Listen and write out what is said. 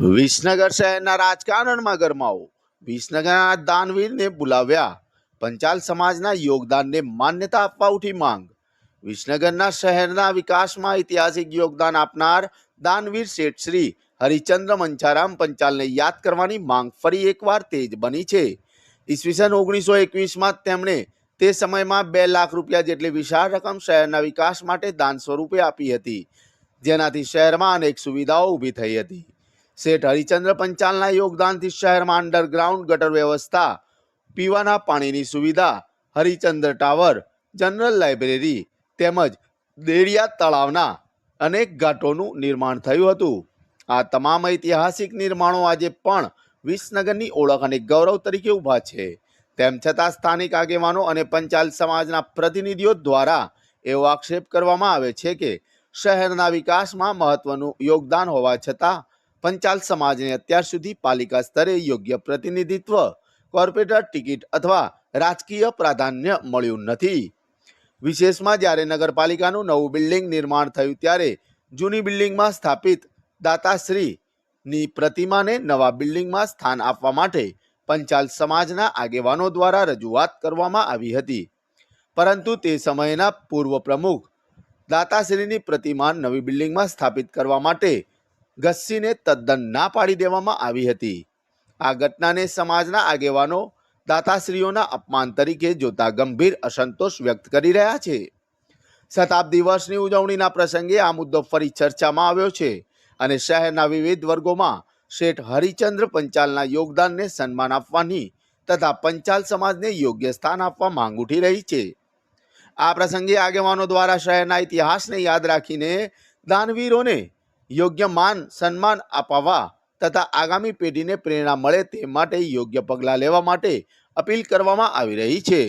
વિસનગર શહેરના રાજકારણમાં ગરમાવો. વિસનગરના દાનવીરને બોલાવ્યા. પંચાલ સમાજના યોગદાનને માન્યતા આપવા ઉઠી માંગ. વિસનગરના શહેરના વિકાસમાં ઐતિહાસિક યોગદાન આપનાર દાનવીર શેઠ શ્રી હરિચંદ્ર મંચારામ પંચાલને યાદ કરવાની માંગ ફરી એકવાર તેજ બની છે. ઈસવીસન 1921માં તેમણે તે સમયમાં 2 લાખ રૂપિયા જેટલી વિશાળ રકમ શહેરના વિકાસ માટે દાન સ્વરૂપે આપી હતી, જેનાથી શહેરમાં અનેક સુવિધાઓ ઊભી થઈ હતી. શેઠ હરિચંદ્ર પંચાલના યોગદાનથી શહેરમાં અંડરગ્રાઉન્ડ ગટર વ્યવસ્થા, પીવાના પાણીની સુવિધા, હરિચંદ્ર ટાવર, જનરલ લાઇબ્રેરી તેમજ દેડિયા તળાવના અનેક ઘાટોનું નિર્માણ થયું હતું. આ તમામ ઐતિહાસિક નિર્માણો આજે પણ વિસનગરની ઓળખ અને ગૌરવ તરીકે ઊભા છે. તેમ છતાં સ્થાનિક આગેવાનો અને પંચાલ સમાજના પ્રતિનિધિઓ દ્વારા એવો આક્ષેપ કરવામાં આવે છે કે શહેરના વિકાસમાં મહત્વનું યોગદાન હોવા છતાં પંચાલ સમાજને અત્યાર સુધી પાલિકા સ્તરે યોગ્ય પ્રતિનિધિત્વ, કોર્પોરેટર ટિકિટ અથવા રાજકીય પ્રાધાન્ય મળ્યું નથી. વિશેષમાં જ્યારે નગરપાલિકાનું નવું બિલ્ડિંગ નિર્માણ થયું ત્યારે જૂની બિલ્ડિંગમાં સ્થાપિત દાતાશ્રીની પ્રતિમાને નવા બિલ્ડિંગમાં સ્થાન આપવા માટે પંચાલ સમાજના આગેવાનો દ્વારા રજૂઆત કરવામાં આવી હતી, પરંતુ તે સમયના પૂર્વ પ્રમુખ દાતાશ્રીની પ્રતિમા નવી બિલ્ડિંગમાં સ્થાપિત કરવા માટે ઘસીને તદ્દન ના પાડી દેવામાં આવી હતી. આ ઘટનાને સમાજના આગેવાનો દાતાશ્રીઓના અપમાન તરીકે જોતા ગંભીર અસંતોષ વ્યક્ત કરી રહ્યા છે. શતાબ્દી વર્ષની ઉજવણીના પ્રસંગે આ મુદ્દો ફરી ચર્ચામાં આવ્યો છે અને શહેરના વિવિધ વર્ગોમાં શેઠ હરિચંદ્ર પંચાલના યોગદાનને સન્માન આપવાની તથા પંચાલ સમાજને યોગ્ય સ્થાન આપવા માંગ ઉઠી રહી છે. આ પ્રસંગે આગેવાનો દ્વારા શહેરના ઇતિહાસને યાદ રાખીને દાનવીરોને યોગ્ય માન સન્માન અપાવવા તથા આગામી પેઢીને પ્રેરણા મળે તે માટે યોગ્ય પગલાં લેવા માટે અપીલ કરવામાં આવી રહી છે.